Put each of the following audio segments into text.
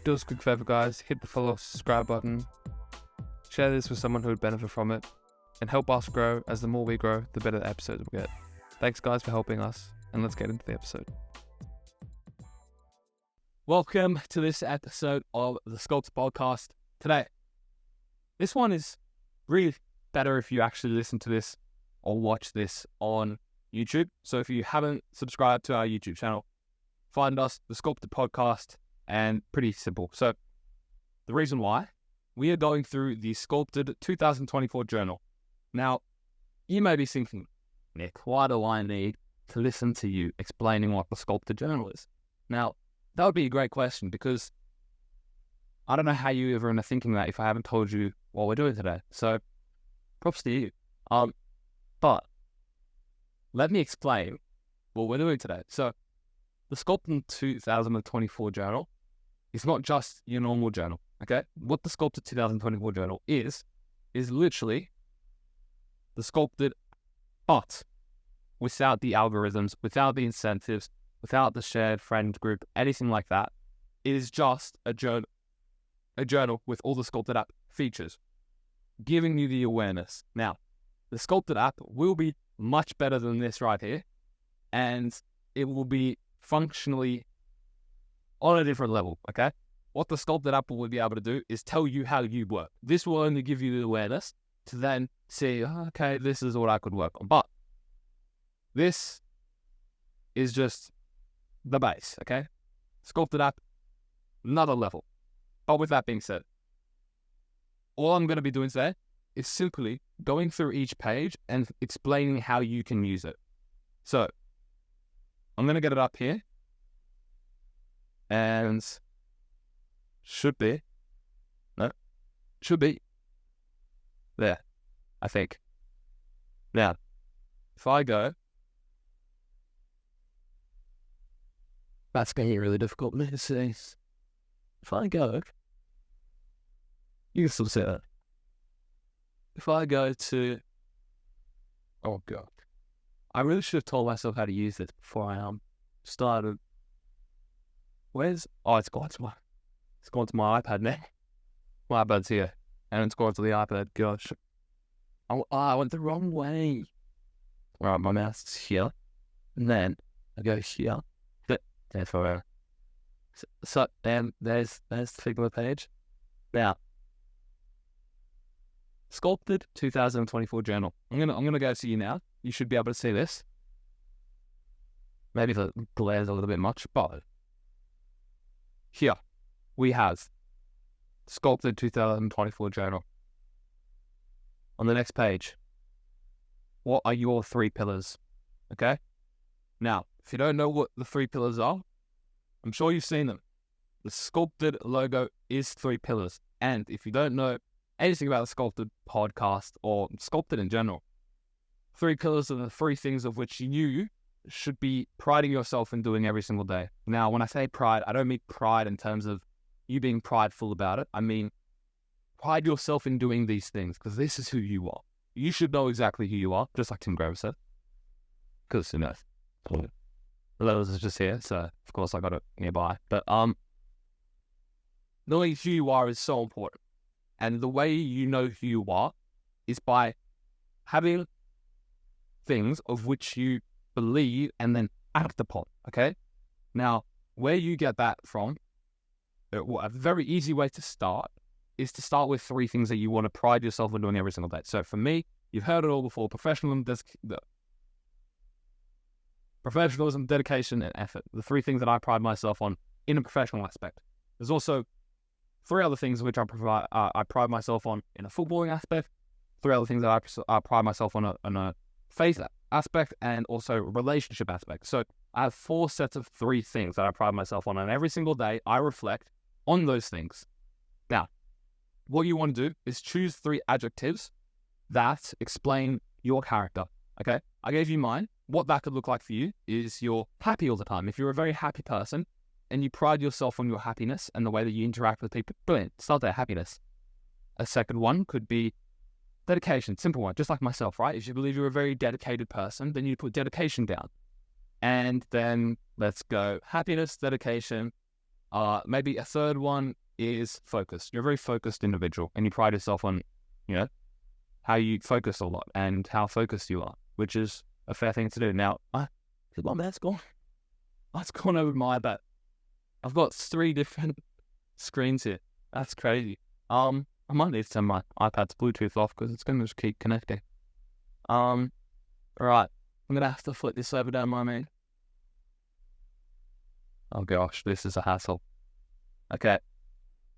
Do us a quick favor, guys. Hit the follow, subscribe button. Share this with someone who would benefit from it. And help us grow, as the more we grow, the better the episodes we'll get. Thanks, guys, for helping us. And let's get into the episode. Welcome to this episode of the SCULPTED podcast. Today, this one is really better if you actually listen to this or watch this on YouTube. So if you haven't subscribed to our YouTube channel, find us, the SCULPTED podcast, and pretty simple. So the reason why, we are going through the SCULPTED 2024 journal. Now, you may be thinking, Nick, why do I need to listen to you explaining what the SCULPTED journal is? Now, that would be a great question because I don't know how you ever are thinking that if I haven't told you what we're doing today. So, props to you. But let me explain what we're doing today. So, the SCULPTED 2024 journal is not just your normal journal, okay? What the SCULPTED 2024 journal is literally the SCULPTED, but without the algorithms, without the incentives, without the shared friend group, anything like that. It is just a journal with all the SCULPTED app features, giving you the awareness. Now, the SCULPTED app will be much better than this right here, and it will be functionally on a different level, okay? What the SCULPTED app will be able to do is tell you how you work. This will only give you the awareness to then see, okay, this is what I could work on. But this is just the base, okay? SCULPTED app, another level. But with that being said, all I'm going to be doing today is simply going through each page and explaining how you can use it. So, I'm going to get it up here. And should be there, I think. Now, if I go, that's going to be really difficult to see. If I go, you can still see that. If I go to, oh God, I really should have told myself how to use this before I started. It's gone to my iPad now. My iPad's here, and it's gone to the iPad. Gosh, I went the wrong way. All right, my mouse is here, and then I go here. Therefore, so then there's the Figma page. Now, SCULPTED 2024 journal. I'm gonna go to you now. You should be able to see this. Maybe the glare's a little bit much, but here we have SCULPTED 2024 journal. On the next page, what are your 3 pillars? Okay? Now, if you don't know what the 3 pillars are, I'm sure you've seen them. The SCULPTED logo is 3 pillars. And if you don't know anything about the SCULPTED podcast or SCULPTED in general, 3 pillars are the 3 things of which you should be priding yourself in doing every single day. Now, when I say pride, I don't mean pride in terms of you being prideful about it. I mean, pride yourself in doing these things because this is who you are. You should know exactly who you are, just like Tim Grover said. Because, you know, the letters is just here, so of course I got it nearby. But knowing who you are is so important. And the way you know who you are is by having things of which you believe and then act upon, okay? Now, where you get that from, a very easy way to start is to start with 3 things that you want to pride yourself on doing every single day. So for me, you've heard it all before, professionalism, dedication, and effort. The 3 things that I pride myself on in a professional aspect. There's also 3 other things which I pride myself on in a footballing aspect, 3 other things that I pride myself on a faith aspect, and also relationship aspect. So I have 4 sets of 3 things that I pride myself on, and every single day I reflect on those things. Now, what you want to do is choose 3 adjectives that explain your character, okay? I gave you mine. What that could look like for you is you're happy all the time. If you're a very happy person and you pride yourself on your happiness and the way that you interact with people, brilliant, start there, happiness. A second one could be dedication, simple one, just like myself, right? If you believe you're a very dedicated person, then you put dedication down. And then let's go happiness, dedication, Maybe a third one is focus. You're a very focused individual and you pride yourself on, how you focus a lot and how focused you are, which is a fair thing to do. Now, that's gone over my bed. I've got 3 different screens here. That's crazy. I might need to turn my iPad's Bluetooth off because it's going to just keep connecting. All right. I'm going to have to flip this over down my main. Oh gosh, this is a hassle. Okay.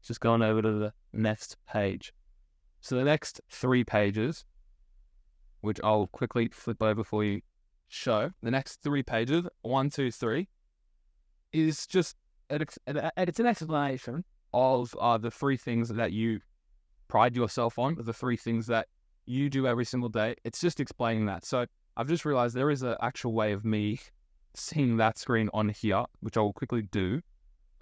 Just going over to the next page. So the next 3 pages, which I'll quickly flip over for you, show. The next 3 pages, 1, 2, 3, is just, it's an explanation of the 3 things that you pride yourself on, the 3 things that you do every single day. It's just explaining that. So I've just realized there is an actual way of me seeing that screen on here, which I will quickly do.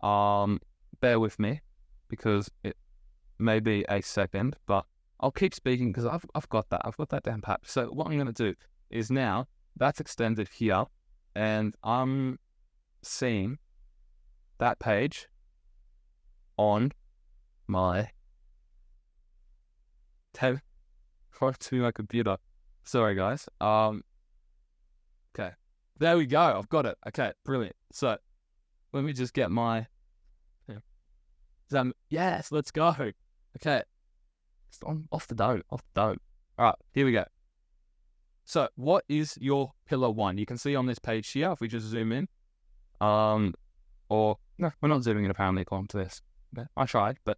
Bear with me because it may be a second, but I'll keep speaking because I've got that down pat. So what I'm going to do is now that's extended here and I'm seeing that page on my tab to my computer. Sorry guys. Okay. There we go. I've got it. Okay, brilliant. So let me just get my yes, let's go. Okay. Off the dome. All right, here we go. So what is your pillar 1? You can see on this page here, if we just zoom in, or no, we're not zooming in apparently according to this. Okay, I tried, but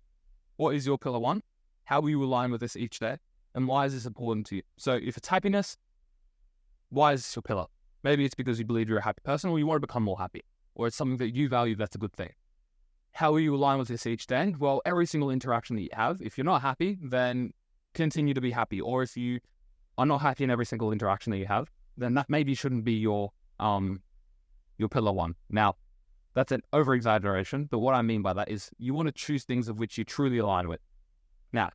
what is your pillar 1? How will you align with this each day? And why is this important to you? So if it's happiness, why is this your pillar? Maybe it's because you believe you're a happy person or you want to become more happy, or it's something that you value that's a good thing. How will you align with this each day? Well, every single interaction that you have, if you're not happy, then continue to be happy. Or if you are not happy in every single interaction that you have, then that maybe shouldn't be your pillar 1. Now, that's an over-exaggeration, but what I mean by that is you want to choose things of which you truly align with. Now,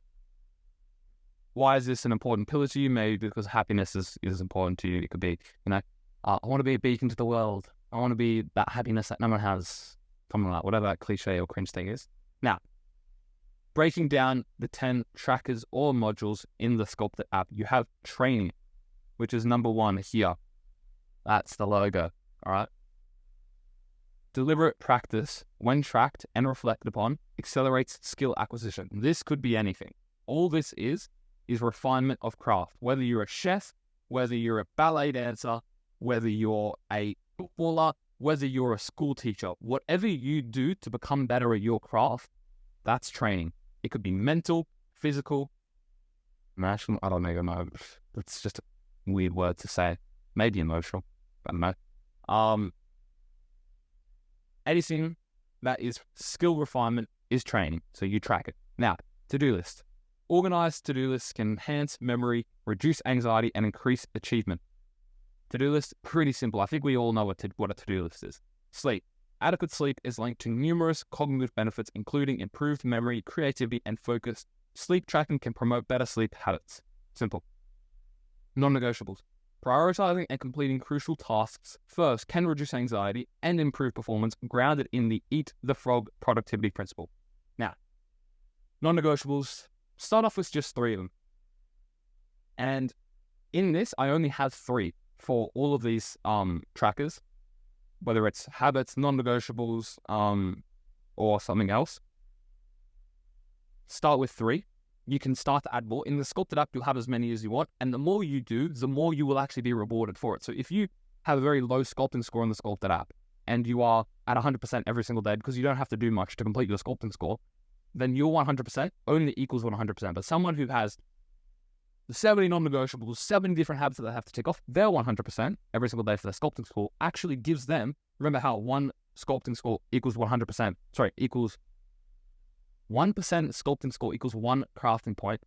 why is this an important pillar to you? Maybe because happiness is important to you. It could be, I want to be a beacon to the world. I want to be that happiness that no one has. Something like whatever that cliche or cringe thing is. Now, breaking down the 10 trackers or modules in the SCULPTED app, you have training, which is number 1 here. That's the logo, all right? Deliberate practice, when tracked and reflected upon, accelerates skill acquisition. This could be anything. All this is refinement of craft. Whether you're a chef, whether you're a ballet dancer, whether you're a footballer, whether you're a school teacher, whatever you do to become better at your craft, that's training. It could be mental, physical, emotional. I don't even know. That's just a weird word to say. Maybe emotional. I don't know. Anything that is skill refinement is training. So you track it. Now, to-do list. Organized to-do lists can enhance memory, reduce anxiety, and increase achievement. To-do list, pretty simple. I think we all know what a to-do list is. Sleep. Adequate sleep is linked to numerous cognitive benefits, including improved memory, creativity, and focus. Sleep tracking can promote better sleep habits. Simple. Non-negotiables. Prioritizing and completing crucial tasks first can reduce anxiety and improve performance, grounded in the Eat the Frog productivity principle. Now, non-negotiables, start off with just 3 of them. And in this, I only have 3. For all of these trackers, whether it's habits, non-negotiables, or something else. Start with 3. You can start to add more. In the SCULPTED app, you'll have as many as you want, and the more you do, the more you will actually be rewarded for it. So if you have a very low sculpting score in the SCULPTED app, and you are at 100% every single day because you don't have to do much to complete your sculpting score, then your 100% only equals 100%. But someone who has the 70 non-negotiables, 70 different habits that they have to tick off, their 100% every single day for their sculpting score actually gives them, remember how 1 sculpting score equals 100%, equals 1% sculpting score equals 1 crafting point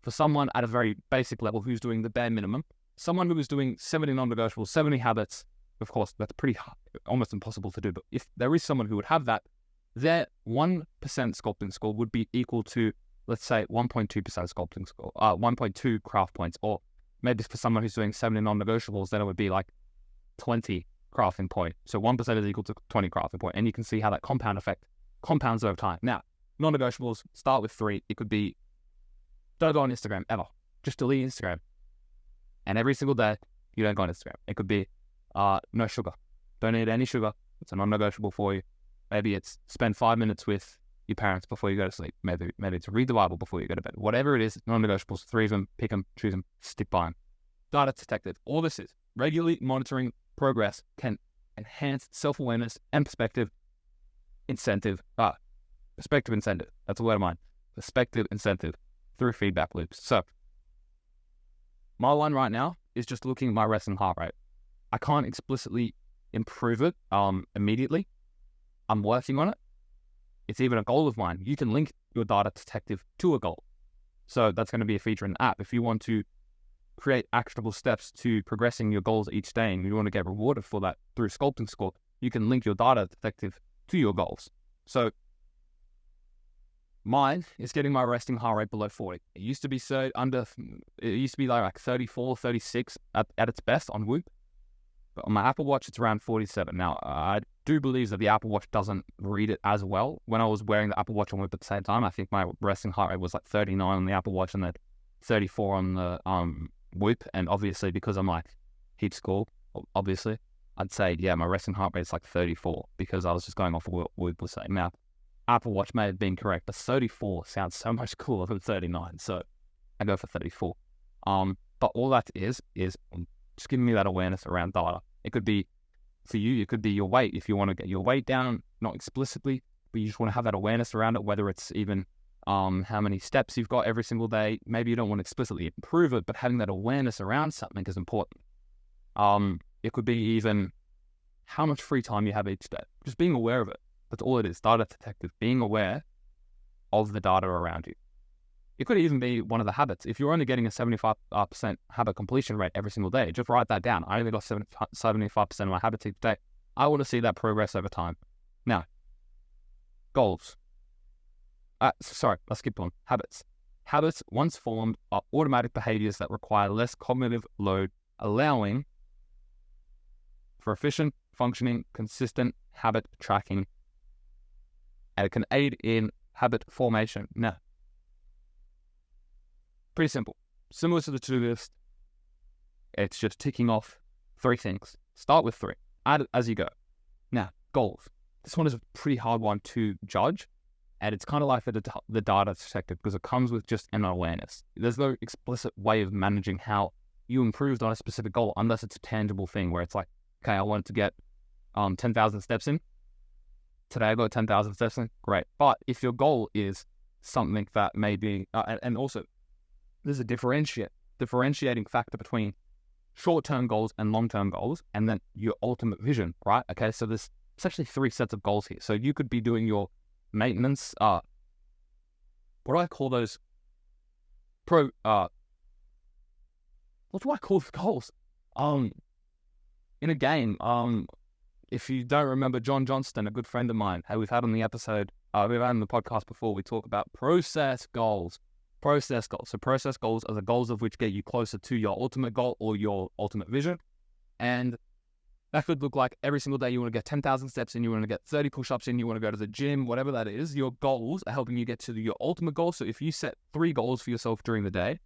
for someone at a very basic level who's doing the bare minimum. Someone who is doing 70 non-negotiables, 70 habits, of course, that's pretty hard, almost impossible to do. But if there is someone who would have that, their 1% sculpting score would be equal to, let's say, 1.2% sculpting score, 1.2 craft points, or maybe for someone who's doing 70 non-negotiables, then it would be like 20 crafting point. So 1% is equal to 20 crafting point. And you can see how that compound effect compounds over time. Now, non-negotiables, start with 3. It could be, don't go on Instagram ever. Just delete Instagram. And every single day, you don't go on Instagram. It could be no sugar. Don't eat any sugar. It's a non-negotiable for you. Maybe it's spend 5 minutes with your parents before you go to sleep. Maybe it's read the Bible before you go to bed. Whatever it is, non-negotiables, 3 of them, pick them, choose them, stick by them. Data detected. All this is regularly monitoring progress can enhance self-awareness and perspective incentive. Perspective incentive. That's a word of mine. Perspective incentive through feedback loops. So my one right now is just looking at my resting heart rate. I can't explicitly improve it immediately. I'm working on it. It's even a goal of mine. You can link your data detective to a goal. So that's going to be a feature in the app. If you want to create actionable steps to progressing your goals each day and you want to get rewarded for that through Sculpting Score, you can link your data detective to your goals. So mine is getting my resting heart rate below 40. It used to be like 34, 36 at its best on Whoop. But on my Apple Watch, it's around 47. Now, I do believe that the Apple Watch doesn't read it as well. When I was wearing the Apple Watch on Whoop at the same time, I think my resting heart rate was like 39 on the Apple Watch and then 34 on the Whoop. And obviously, because I'm like heat score, obviously, I'd say, yeah, my resting heart rate is like 34 because I was just going off of what Whoop was saying. Now, Apple Watch may have been correct, but 34 sounds so much cooler than 39. So I go for 34. But all that is just giving me that awareness around data. It could be, for you, it could be your weight. If you want to get your weight down, not explicitly, but you just want to have that awareness around it, whether it's even how many steps you've got every single day. Maybe you don't want to explicitly improve it, but having that awareness around something is important. It could be even how much free time you have each day. Just being aware of it. That's all it is. Data detective, being aware of the data around you. It could even be one of the habits. If you're only getting a 75% habit completion rate every single day, just write that down. I only got 75% of my habits each day. I want to see that progress over time. Now, goals. Sorry, I'll skip on. Habits. Habits, once formed, are automatic behaviors that require less cognitive load, allowing for efficient, functioning, consistent habit tracking, and it can aid in habit formation. Now, pretty simple. Similar to the to-do list, it's just ticking off 3 things. Start with 3. Add it as you go. Now, goals. This one is a pretty hard one to judge, and it's kind of like the data detective because it comes with just an awareness. There's no explicit way of managing how you improved on a specific goal unless it's a tangible thing where it's like, okay, I wanted to get 10,000 steps in. Today I got 10,000 steps in. Great. But if your goal is something that may be, and also there's a differentiating factor between short-term goals and long-term goals, and then your ultimate vision, right? Okay, so there's essentially 3 sets of goals here. So you could be doing your maintenance, what do I call those? What do I call the goals? In a game, if you don't remember John Johnston, a good friend of mine, who we've had on the episode, we've had on the podcast before, we talk about process goals. Process goals. So process goals are the goals of which get you closer to your ultimate goal or your ultimate vision. And that could look like every single day you want to get 10,000 steps in, you want to get 30 push-ups in, you want to go to the gym, whatever that is. Your goals are helping you get to your ultimate goal. So if you set 3 goals for yourself during the day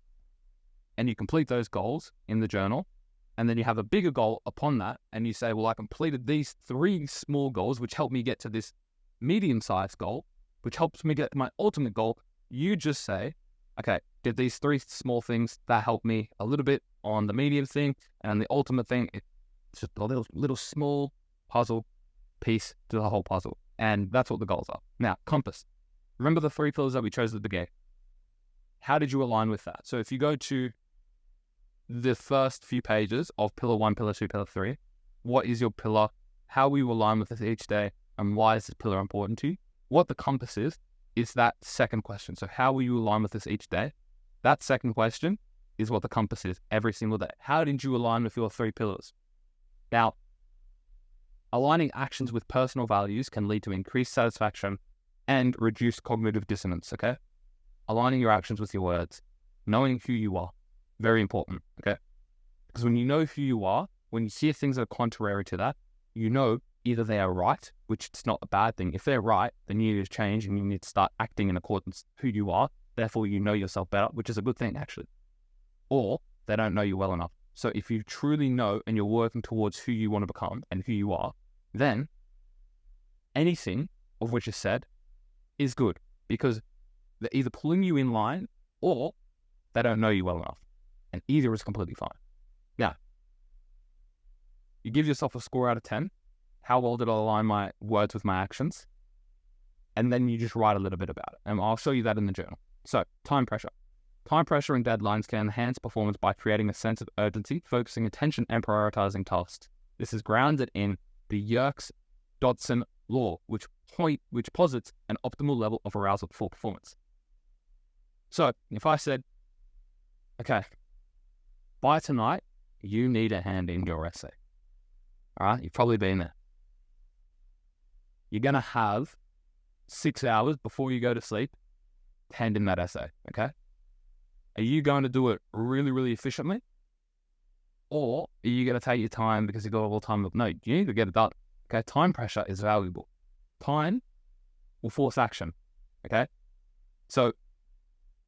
and you complete those goals in the journal, and then you have a bigger goal upon that, and you say, well, I completed these 3 small goals, which helped me get to this medium-sized goal, which helps me get to my ultimate goal, you just say, okay, did these 3 small things that helped me a little bit on the medium thing, and the ultimate thing, it's just a little small puzzle piece to the whole puzzle. And that's what the goals are. Now, compass. Remember the 3 pillars that we chose at the beginning. How did you align with that? So if you go to the first few pages of pillar 1, pillar 2, pillar 3, what is your pillar? How will you align with it each day? And why is this pillar important to you? What the compass is that second question. So how will you align with this each day? That second question is what the compass is every single day. How did you align with your 3 pillars? Now, aligning actions with personal values can lead to increased satisfaction and reduced cognitive dissonance, okay? Aligning your actions with your words, knowing who you are, very important, okay? Because when you know who you are, when you see things that are contrary to that, you know either they are right which is not a bad thing. If they're right, then you need to change and you need to start acting in accordance with who you are. Therefore, you know yourself better, which is a good thing, actually. Or they don't know you well enough. So if you truly know and you're working towards who you want to become and who you are, then anything of which is said is good, because they're either pulling you in line or they don't know you well enough. And either is completely fine. Now, you give yourself a score out of 10. How well did I align my words with my actions? And then you just write a little bit about it. And I'll show you that in the journal. So, time pressure. Time pressure and deadlines can enhance performance by creating a sense of urgency, focusing attention, and prioritizing tasks. This is grounded in the Yerkes-Dodson law, which posits an optimal level of arousal for performance. So, if I said, okay, by tonight, you need to hand in your essay. All right, you've probably been there. You're going to have 6 hours before you go to sleep to hand in that essay, okay? Are you going to do it really, really efficiently? Or are you going to take your time because you've got all the time? No, you need to get it done, okay? Time pressure is valuable. Time will force action, okay? So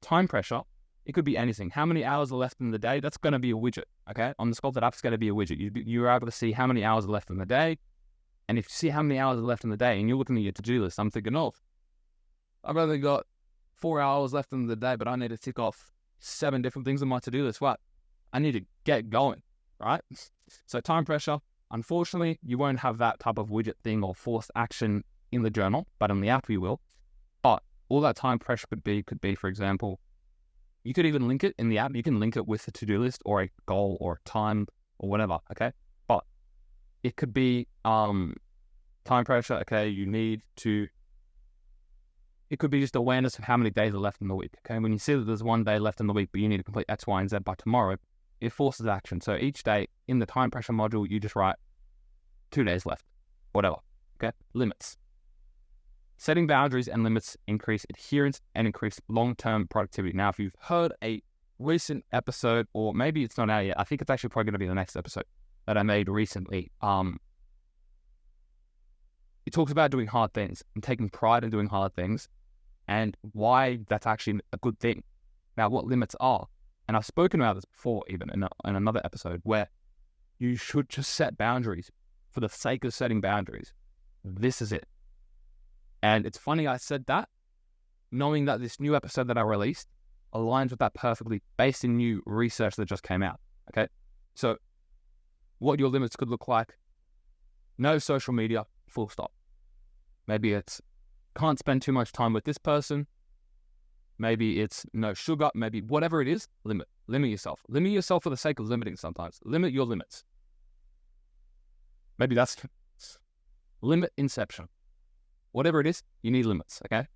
time pressure, it could be anything. How many hours are left in the day? That's going to be a widget, okay? On the Sculpted app, it's going to be a widget. You're able to see how many hours are left in the day. And if you see how many hours are left in the day and you're looking at your to-do list, I'm thinking, oh, I've only got 4 hours left in the day, but I need to tick off 7 different things on my to-do list. What? I need to get going, right? So time pressure, unfortunately, you won't have that type of widget thing or forced action in the journal, but in the app you will. But all that time pressure could be, for example, you could even link it in the app. You can link it with a to-do list or a goal or a time or whatever, okay? But it could be time pressure, okay? It could be just awareness of how many days are left in the week, okay? When you see that there's 1 day left in the week, but you need to complete X, Y, and Z by tomorrow, it forces action. So each day in the time pressure module, you just write 2 days left, whatever, okay? Limits. Setting boundaries and limits increase adherence and increase long-term productivity. Now, if you've heard a recent episode, or maybe it's not out yet, I think it's actually probably going to be the next episode that I made recently. It talks about doing hard things and taking pride in doing hard things and why that's actually a good thing. Now, what limits are, and I've spoken about this before even in another episode, where you should just set boundaries for the sake of setting boundaries. This is it. And it's funny I said that, knowing that this new episode that I released aligns with that perfectly based in new research that just came out, okay? So what your limits could look like: no social media, full stop. Maybe it's can't spend too much time with this person. Maybe it's no sugar. Maybe whatever it is, limit yourself. Limit yourself for the sake of limiting sometimes. Limit your limits. Maybe that's limit inception. Whatever it is, you need limits, okay?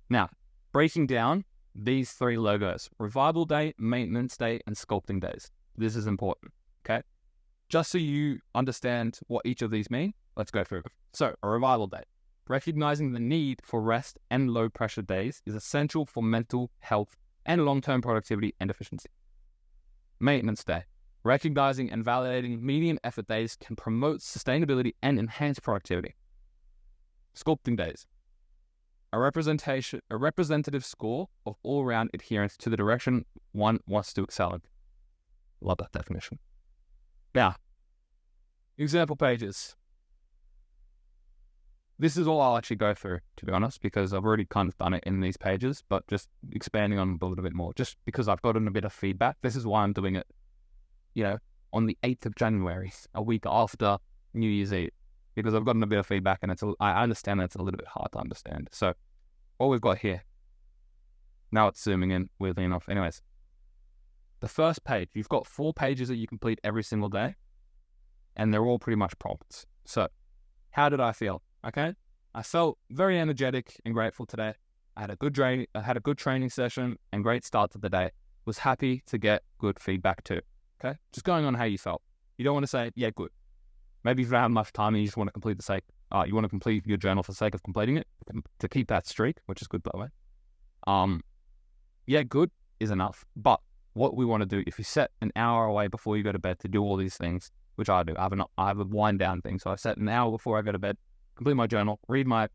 Now, breaking down these 3 logos: revival day, maintenance day, and sculpting days. This is important, okay? Just so you understand what each of these mean, let's go through them. So, a revival day. Recognizing the need for rest and low-pressure days is essential for mental health and long-term productivity and efficiency. Maintenance day. Recognizing and validating medium effort days can promote sustainability and enhance productivity. Sculpting days. A representative score of all-round adherence to the direction one wants to excel in. Love that definition. Now, example pages. This is all I'll actually go through, to be honest, because I've already kind of done it in these pages, but just expanding on it a little bit more, just because I've gotten a bit of feedback. This is why I'm doing it, on the 8th of January, a week after New Year's Eve, because I've gotten a bit of feedback, and I understand that it's a little bit hard to understand. So what we've got here, now it's zooming in, weirdly enough. Anyways, the first page, you've got 4 pages that you complete every single day, and they're all pretty much prompts. So how did I feel? Okay, I felt very energetic and grateful today. I had a good training session and great start to the day. Was happy to get good feedback too. Okay, just going on how you felt. You don't want to say, yeah, good. Maybe if you don't have much time and you just want to complete you want to complete your journal for the sake of completing it, to keep that streak, which is good, by the way. Yeah, good is enough. But what we want to do, if you set an hour away before you go to bed to do all these things, which I do, I have a wind down thing. So I set an hour before I go to bed complete my journal, read my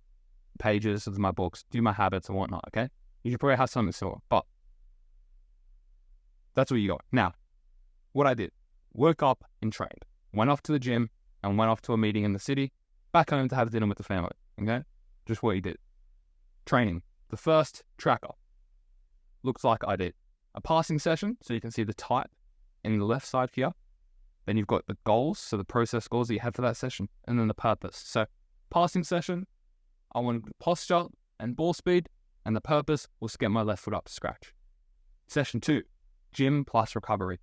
pages of my books, do my habits and whatnot, okay? You should probably have something similar, but that's what you got. Now, what I did, woke up and trained, went off to the gym and went off to a meeting in the city, back home to have dinner with the family, okay? Just what you did. Training. The first tracker looks like I did a passing session, so you can see the type in the left side here. Then you've got the goals, so the process goals that you have for that session, and then the purpose. So passing session, I want posture and ball speed, and the purpose was to get my left foot up to scratch. Session 2, gym plus recovery.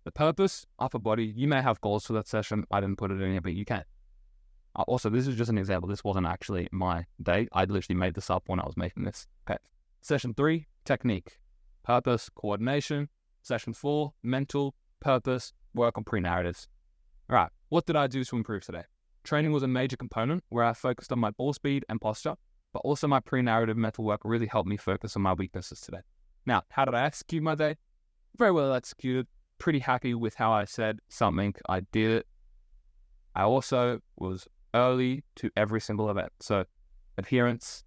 The purpose, upper body. You may have goals for that session. I didn't put it in here, but you can. Also, this is just an example. This wasn't actually my day. I literally made this up when I was making this. Okay. Session 3, technique. Purpose, coordination. Session 4, mental, purpose, work on pre-narratives. All right. What did I do to improve today? Training was a major component where I focused on my ball speed and posture, but also my pre-narrative mental work really helped me focus on my weaknesses today. Now, how did I execute my day? Very well executed. Pretty happy with how I said something. I did it. I also was early to every single event. So adherence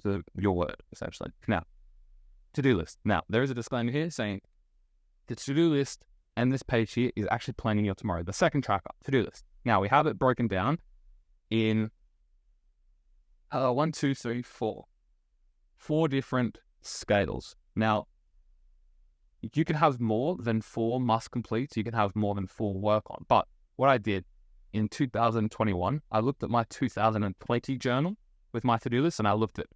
to your word, essentially. Now, to-do list. Now, there is a disclaimer here saying the to-do list and this page here is actually planning your tomorrow. The second tracker, to-do list. Now, we have it broken down in 4 different scales. Now, you can have more than 4 must completes. You can have more than 4 work on. But what I did in 2021, I looked at my 2020 journal with my to-do list, and I looked at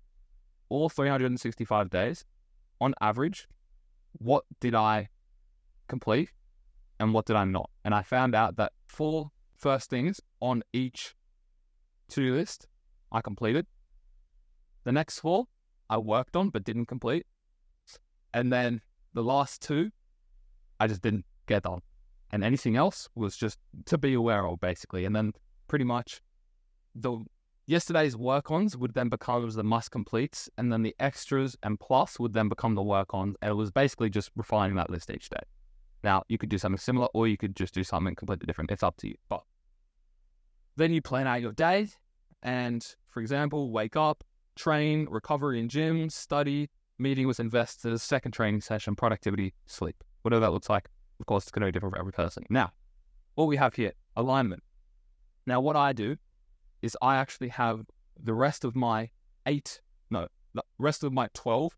all 365 days. On average, what did I complete and what did I not? And I found out that 4 first things on each to-do list I completed. The next 4 I worked on but didn't complete. And then the last 2 I just didn't get on. And anything else was just to be aware of, basically. And then pretty much yesterday's work-ons would then become the must-completes, and then the extras and plus would then become the work-ons. And it was basically just refining that list each day. Now, you could do something similar, or you could just do something completely different. It's up to you. But then you plan out your day, and, for example, wake up, train, recovery in gym, study, meeting with investors, second training session, productivity, sleep. Whatever that looks like. Of course, it's going to be different for every person. Now, what we have here, alignment. Now, what I do is I actually have the rest of my 12,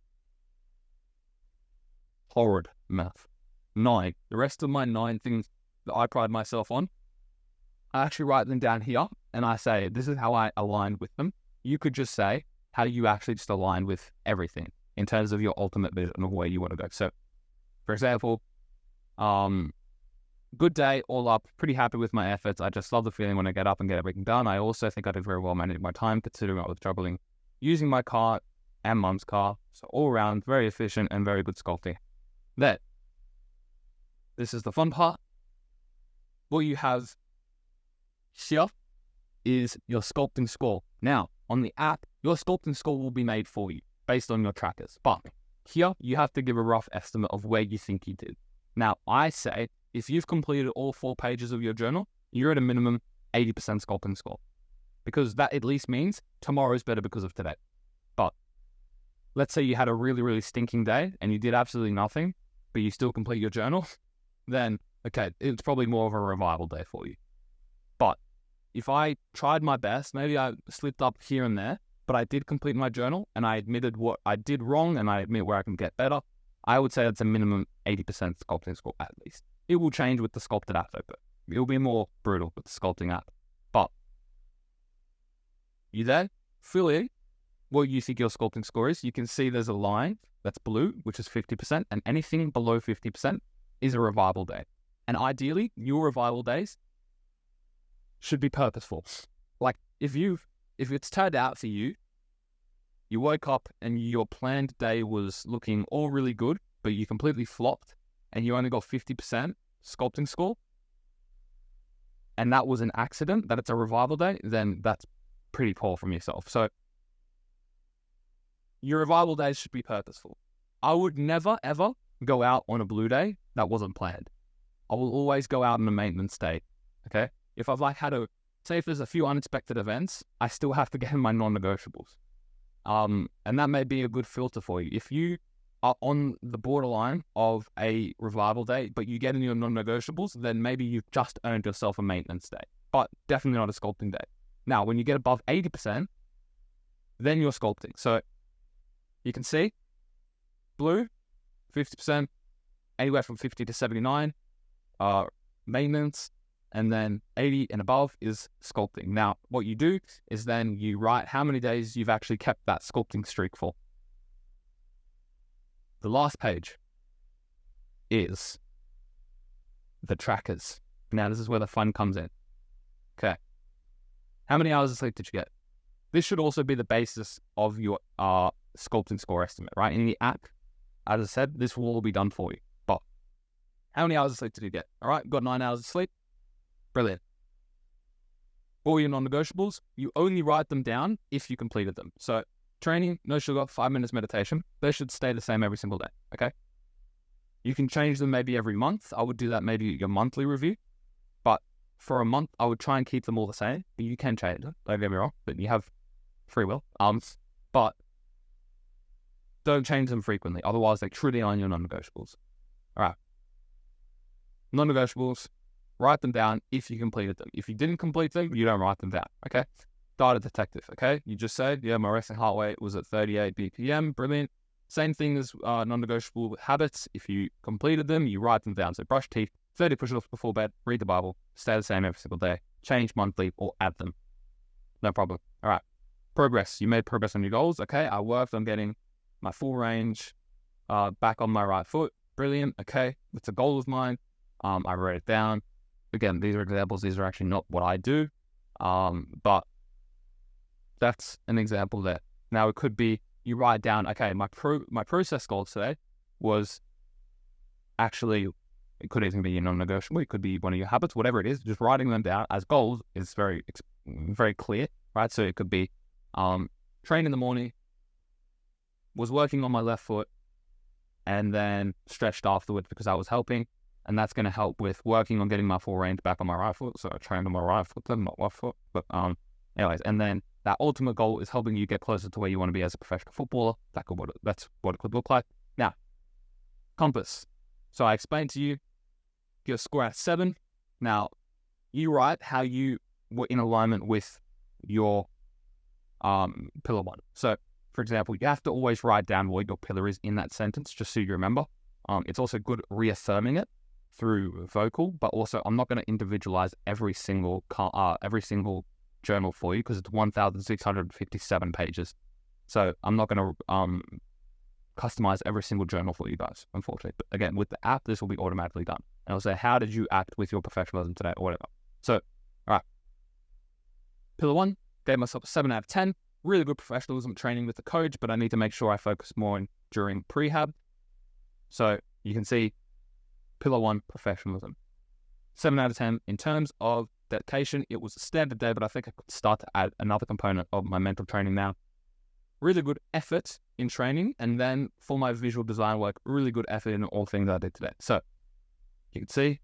horrid math, 9. The rest of my 9 things that I pride myself on, I actually write them down here, and I say, this is how I aligned with them. You could just say how you actually just align with everything in terms of your ultimate vision of where you want to go. So, for example, good day, all up, pretty happy with my efforts. I just love the feeling when I get up and get everything done. I also think I did very well managing my time, considering I was juggling using my car and mum's car. So all around, very efficient and very good sculpting. Then, this is the fun part. What you have here is your sculpting score. Now, on the app, your sculpting score will be made for you based on your trackers. But here, you have to give a rough estimate of where you think you did. Now, I say, if you've completed all 4 pages of your journal, you're at a minimum 80% sculpting score. Because that at least means tomorrow's better because of today. But let's say you had a really, really stinking day and you did absolutely nothing, but you still complete your journal, then, okay, it's probably more of a revival day for you. But if I tried my best, maybe I slipped up here and there, but I did complete my journal and I admitted what I did wrong and I admit where I can get better, I would say that's a minimum 80% sculpting score at least. It will change with the SCULPTED app though, but it will be more brutal with the sculpting app. But you there? Fill in what you think your sculpting score is. You can see there's a line that's blue, which is 50%, and anything below 50% is a revival day. And ideally, your revival days should be purposeful. Like if it's turned out for you, you woke up and your planned day was looking all really good, but you completely flopped and you only got 50% sculpting score, and that was an accident, that it's a revival day, then that's pretty poor from yourself. So your revival days should be purposeful. I would never, ever go out on a blue day that wasn't planned. I will always go out in a maintenance day, okay? If I've had a say if there's a few unexpected events, I still have to get in my non-negotiables. And that may be a good filter for you. If you are on the borderline of a revival day, but you get in your non-negotiables, then maybe you've just earned yourself a maintenance day, but definitely not a sculpting day. Now, when you get above 80%, then you're sculpting. So you can see blue, 50%, anywhere from 50 to 79, maintenance, and then 80 and above is sculpting. Now, what you do is then you write how many days you've actually kept that sculpting streak for. The last page is the trackers. Now, this is where the fun comes in. Okay. How many hours of sleep did you get? This should also be the basis of your sculpting score estimate, right? In the app, as I said, this will all be done for you. But how many hours of sleep did you get? All right, got 9 hours of sleep. Brilliant. For your non-negotiables, you only write them down if you completed them. So training, no sugar, 5 minutes meditation, they should stay the same every single day, okay? You can change them maybe every month. I would do that maybe your monthly review. But for a month, I would try and keep them all the same. But you can change it, don't get me wrong, but you have free will. But don't change them frequently. Otherwise, they truly are your non-negotiables. All right. Non-negotiables, write them down if you completed them. If you didn't complete them, you don't write them down, okay? Data detective, okay? You just said, yeah, my resting heart rate was at 38 BPM. Brilliant. Same thing as non-negotiable habits. If you completed them, you write them down. So brush teeth, 30 push-ups before bed, read the Bible, stay the same every single day, change monthly or add them. No problem. All right. Progress. You made progress on your goals. Okay. I worked on getting my full range back on my right foot. Brilliant. Okay. It's a goal of mine. I wrote it down. Again, these are examples. These are actually not what I do. But that's an example there. Now it could be you write down, okay, my process goal today was actually, it could even be your non-negotiable. It could be one of your habits, whatever it is. Just writing them down as goals is very clear, right? So it could be train in the morning, was working on my left foot, and then stretched afterwards because I was helping. And that's going to help with working on getting my full range back on my right foot. So I trained on my right foot, then not left foot. But anyways, and then that ultimate goal is helping you get closer to where you want to be as a professional footballer. That's what it could look like. Now, compass. So I explained to you, get a score out of 7. Now, you write how you were in alignment with your pillar 1. So, for example, you have to always write down what your pillar is in that sentence, just so you remember. It's also good reaffirming it through vocal, but also I'm not going to individualize every single journal for you because it's 1,657 pages. So I'm not going to customize every single journal for you guys, unfortunately. But again, with the app, this will be automatically done. And I'll say, how did you act with your professionalism today or whatever? So, all right. Pillar 1, gave myself a 7 out of 10. Really good professionalism training with the coach, but I need to make sure I focus more on during prehab. So you can see pillar 1, professionalism. 7 out of 10. In terms of dedication, it was a standard day, but I think I could start to add another component of my mental training now. Really good effort in training, and then for my visual design work, really good effort in all things I did today. So you can see,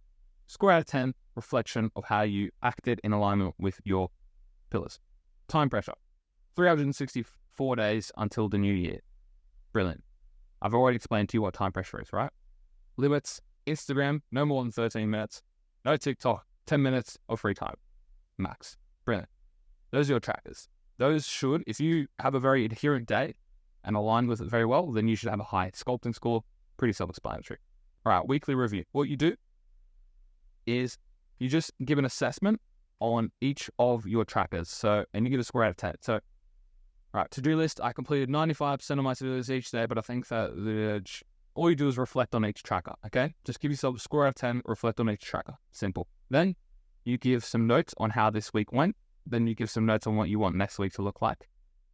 score out of 10, reflection of how you acted in alignment with your pillars. Time pressure, 364 days until the new year. Brilliant. I've already explained to you what time pressure is, right? Limits, Instagram, no more than 13 minutes. No TikTok, 10 minutes of free time, max. Brilliant. Those are your trackers. Those should, if you have a very adherent day and align with it very well, then you should have a high sculpting score. Pretty self-explanatory. All right, weekly review. What you do is you just give an assessment on each of your trackers. So, and you give a score out of 10. So, all right, to-do list, I completed 95% of my to-do list each day, but I think that all you do is reflect on each tracker, okay? Just give yourself a score out of 10, reflect on each tracker. Simple. Then you give some notes on how this week went. Then you give some notes on what you want next week to look like.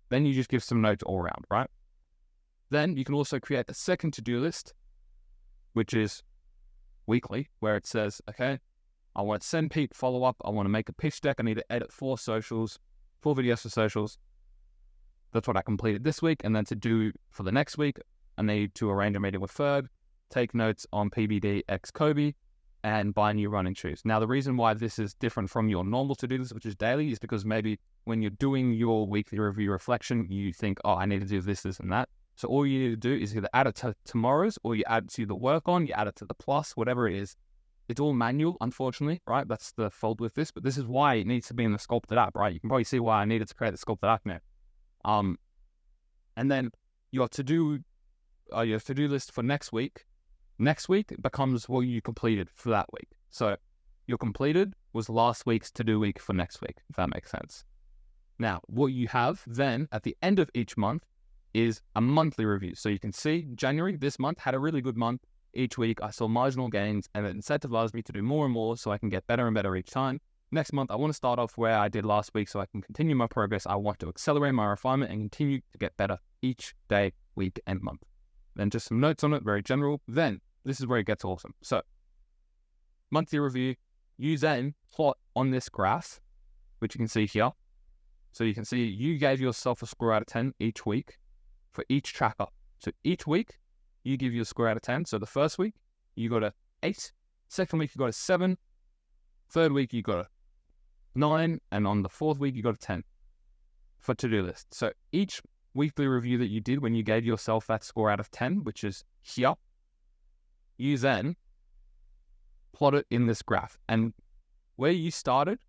Then you just give some notes all around, right? Then you can also create a second to-do list, which is weekly, where it says, okay, I want to send Pete follow-up. I want to make a pitch deck. I need to edit 4 videos for socials. That's what I completed this week. And then to do for the next week, I need to arrange a meeting with Ferg, take notes on PBD x Kobe, and buy new running shoes. Now, the reason why this is different from your normal to-do list, which is daily, is because maybe when you're doing your weekly review reflection, you think, oh, I need to do this, this, and that. So all you need to do is either add it to tomorrow's, or you add it to the work on, you add it to the plus, whatever it is. It's all manual, unfortunately, right? That's the fault with this, but this is why it needs to be in the Sculpted app, right? You can probably see why I needed to create the Sculpted app now. And then your to-do list for next week becomes what you completed for that week. So your completed was last week's to-do week for next week, if that makes sense. Now, what you have then at the end of each month is a monthly review. So you can see January, this month, had a really good month. Each week I saw marginal gains, and it incentivized me to do more and more so I can get better and better each time. Next month, I want to start off where I did last week so I can continue my progress. I want to accelerate my refinement and continue to get better each day, week, and month. Then just some notes on it, very general. Then this is where it gets awesome. So monthly review, you then plot on this graph, which you can see here. So you can see you gave yourself a score out of 10 each week for each tracker. So each week, you give you a score out of 10. So the first week, you got a 8. Second week, you got a 7. Third week, you got a 9. And on the fourth week, you got a 10 for to-do list. So each weekly review that you did when you gave yourself that score out of 10, which is here, you then plot it in this graph. And where you started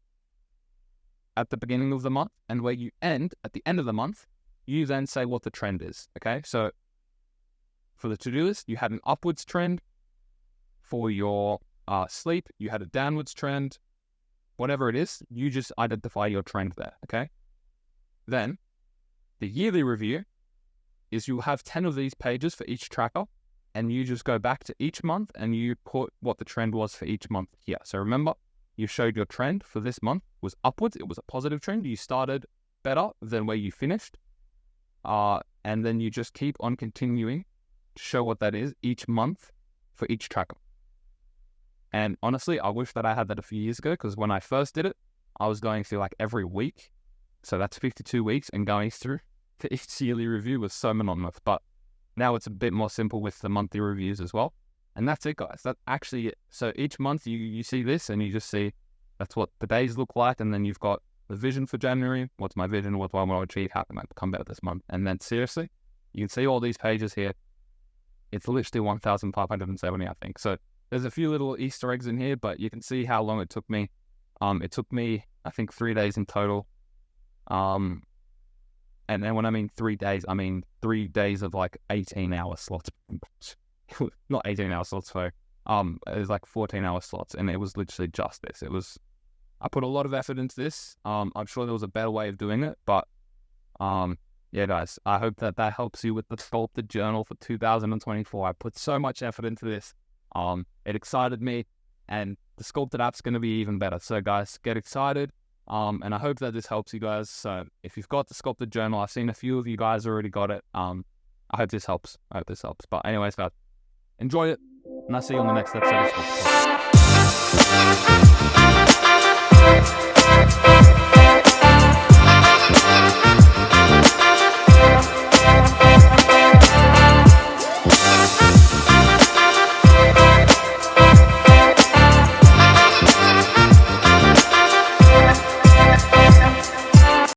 at the beginning of the month and where you end at the end of the month, you then say what the trend is, okay? So for the to-do list, you had an upwards trend. For your sleep, you had a downwards trend. Whatever it is, you just identify your trend there, okay? Then the yearly review is you'll have 10 of these pages for each tracker, and you just go back to each month and you put what the trend was for each month here. So remember, you showed your trend for this month was upwards. It was a positive trend. You started better than where you finished. And then you just keep on continuing to show what that is each month for each tracker. And honestly, I wish that I had that a few years ago, because when I first did it, I was going through like every week. So that's 52 weeks, and going through for each yearly review was so monotonous. But now it's a bit more simple with the monthly reviews as well. And that's it, guys. That's actually it. So each month you see this, and you just see that's what the days look like. And then you've got the vision for January. What's my vision? What do I want to achieve? How can I become better this month? And then seriously, you can see all these pages here. It's literally 1,570, I think. So there's a few little Easter eggs in here, but you can see how long it took me. It took me, I think, 3 days in total. And then when I mean 3 days, I mean 3 days of like 18-hour slots. Not 18-hour slots, so it was like 14-hour slots, and it was literally just this. I put a lot of effort into this. I'm sure there was a better way of doing it, but yeah, guys, I hope that helps you with the Sculpted Journal for 2024. I put so much effort into this. It excited me, and the Sculpted app's going to be even better. So guys, get excited. And I hope that this helps you guys. So if you've got the Sculpted Journal, I've seen a few of you guys already got it. I hope this helps. But anyways, guys, enjoy it, and I'll see you on the next episode of Sculpted.